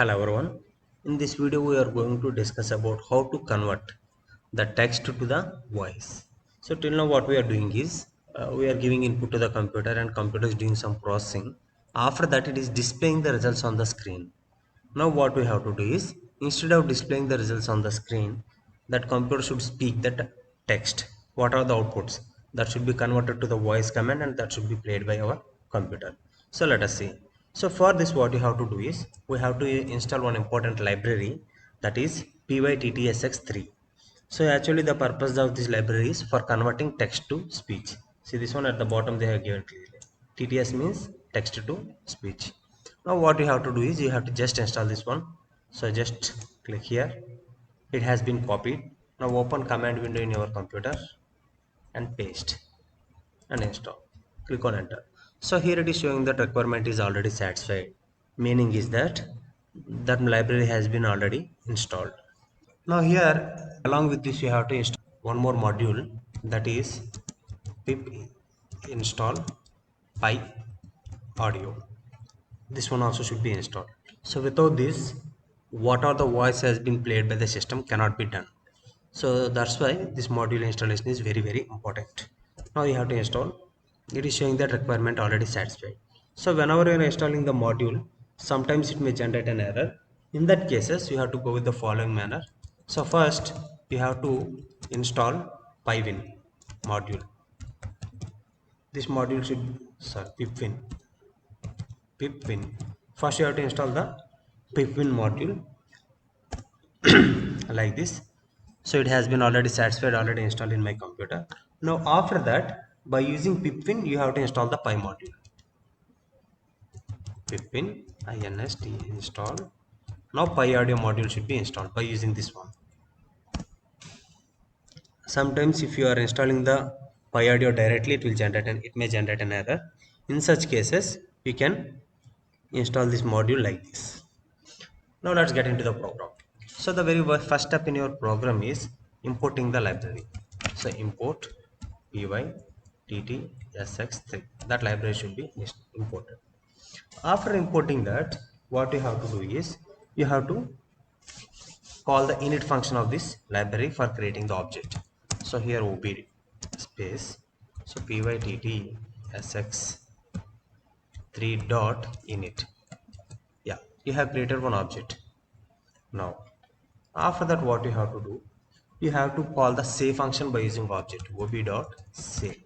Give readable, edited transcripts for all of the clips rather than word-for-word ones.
Hello everyone. In this video we are going to discuss about how to convert the text to the voice. So till now what we are doing is we are giving input to the computer and computer is doing some processing. After that it is displaying the results on the screen. Now what we have to do is instead of displaying the results on the screen, that computer should speak that text. What are the outputs? That should be converted to the voice command and that should be played by our computer. So let us see. So for this what you have to do is we have to install one important library, that is pyttsx3. So actually the purpose of this library is for converting text to speech. See this one at the bottom they have given clearly. TTS means text to speech. Now what you have to do is you have to just install this one. So just click here. It has been copied. Now open command window in your computer and paste and install. Click on enter. So here it is showing that requirement is already satisfied. Meaning is that that library has been already installed. Now here along with this you have to install one more module, that is pip install py audio. This one also should be installed. So without this, what are the voice has been played by the system cannot be done. So that's why this module installation is very important. Now you have to install. It is showing that requirement already satisfied. So whenever you are installing the module, sometimes it may generate an error. In that cases, you have to go with the following manner. So first, you have to install pywin module. This module should, sorry, pipwin. First you have to install the pipwin module like this. So it has been already satisfied, already installed in my computer. Now after that, by using pipwin you have to install the py module. Pipwin inst install. Now py audio module should be installed by using this one. Sometimes if you are installing the py audio directly, it may generate an error. In such cases you can install this module like this. Now let's get into the program. So the very first step in your program is importing the library. So import pyttsx3. That library should be imported. After importing that, what you have to do is you have to call the init function of this library for creating the object. So here ob space, so pyttsx3 dot init. Yeah, you have created one object. Now after that what you have to do, you have to call the say function by using object ob.say.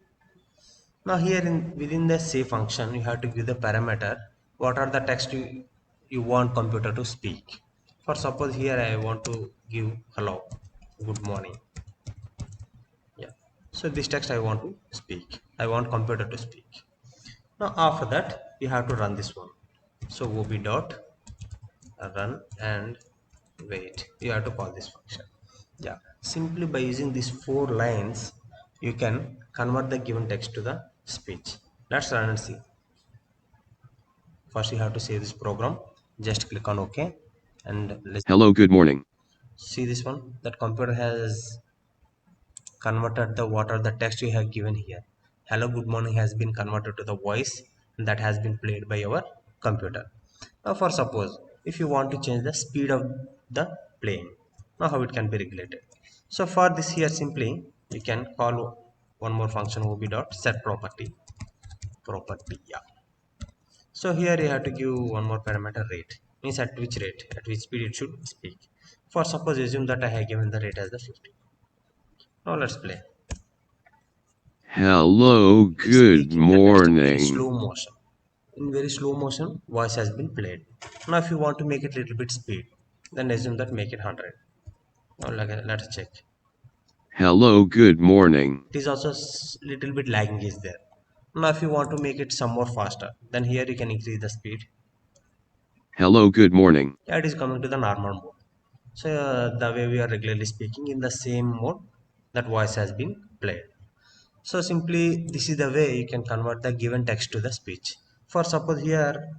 Now here within the say function you have to give the parameter what are the text you want computer to speak. For suppose here I want to give hello, good morning. Yeah, so this text I want to speak, I want computer to speak. Now after that you have to run this one. So ob.run and wait, you have to call this function. Yeah, simply by using these 4 lines you can convert the given text to the speech. Let's run and see. First you have to save this program. Just click on OK and let's Hello, good morning. see this one. That computer has converted the what are the text you have given here. Hello good morning has been converted to the voice that has been played by our computer. Now for suppose if you want to change the speed of the playing, now how it can be regulated. So for this here simply you can call one more function ob.set property. Yeah, so here you have to give one more parameter rate, means at which rate, at which speed it should speak. For suppose assume that I have given the rate as the 50. Now let's play. Hello, It's good speaking the text in very morning. slow motion. In very slow motion, voice has been played. Now if you want to make it little bit speed, then assume that make it 100. Now let's check. Hello, good morning. It is also little bit lagging is there. Now if you want to make it some more faster, then here you can increase the speed. Hello, good morning. Yeah, it is coming to the normal mode. So the way we are regularly speaking in the same mode, that voice has been played. So simply this is the way you can convert the given text to the speech. For suppose here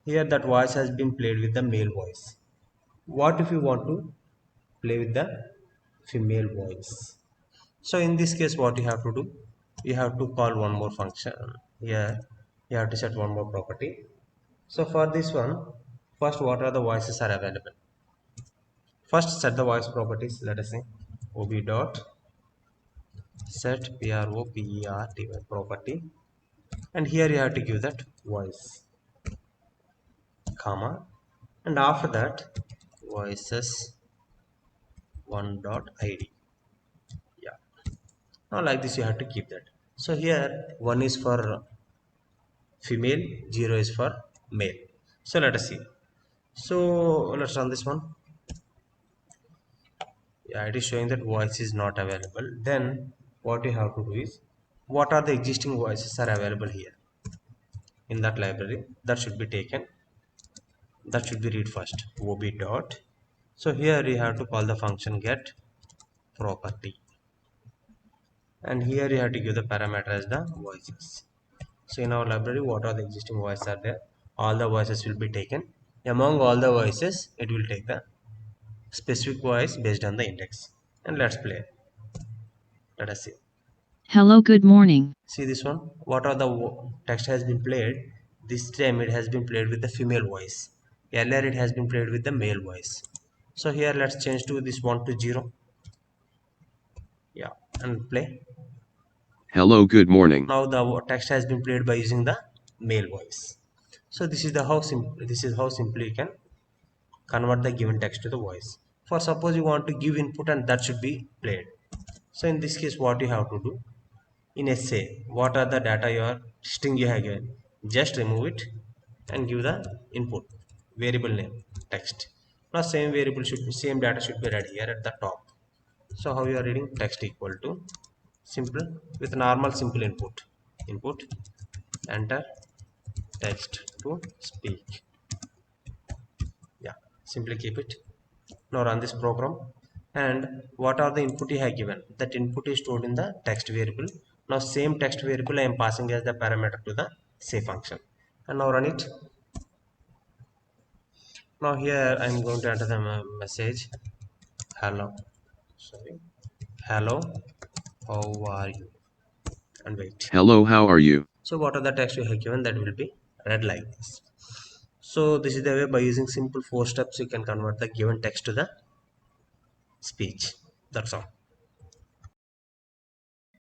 that voice has been played with the male voice. What if you want to play with the female voice? So in this case what you have to do, you have to call one more function here. You have to set one more property. So for this one First, what are the voices are available? First, set the voice properties. Let us say ob dot set property property, and here you have to give that voice, comma, and after that voices one dot id. Yeah, now like this you have to keep that. So here one is for female, 0 is for male. So let us see. So let's run this one. Yeah, it is showing that voice is not available. Then what you have to do is, what are the existing voices are available here in that library, that should be taken, that should be read first, ob dot. So here you have to call the function get property, and here you have to give the parameter as the voices. So in our library, what are the existing voices are there, all the voices will be taken. Among all the voices, it will take the specific voice based on the index. And let's play. Let us see. Hello, good morning. See this one. What are the text has been played? This time it has been played with the female voice. Earlier it has been played with the male voice. So here let's change to this 1 to 0. Yeah, and play. Hello, good morning. Now the text has been played by using the male voice. So this is the how simply you can convert the given text to the voice. For suppose you want to give input and that should be played. So in this case, what you have to do in essay, what are the data you are string you have given? Just remove it and give the input variable name text. Now same variable should be, same data should be read here at the top. So how you are reading text equal to simple with normal simple input enter text to speak. Yeah, simply keep it. Now run this program, and what are the input you have given, that input is stored in the text variable. Now same text variable I am passing as the parameter to the say function, and now run it. Now here I am going to enter the message hello, sorry, hello, how are you, and wait. Hello, how are you? So what are the text you have given, that will be read like this. So this is the way, by using simple 4 steps you can convert the given text to the speech. That's all.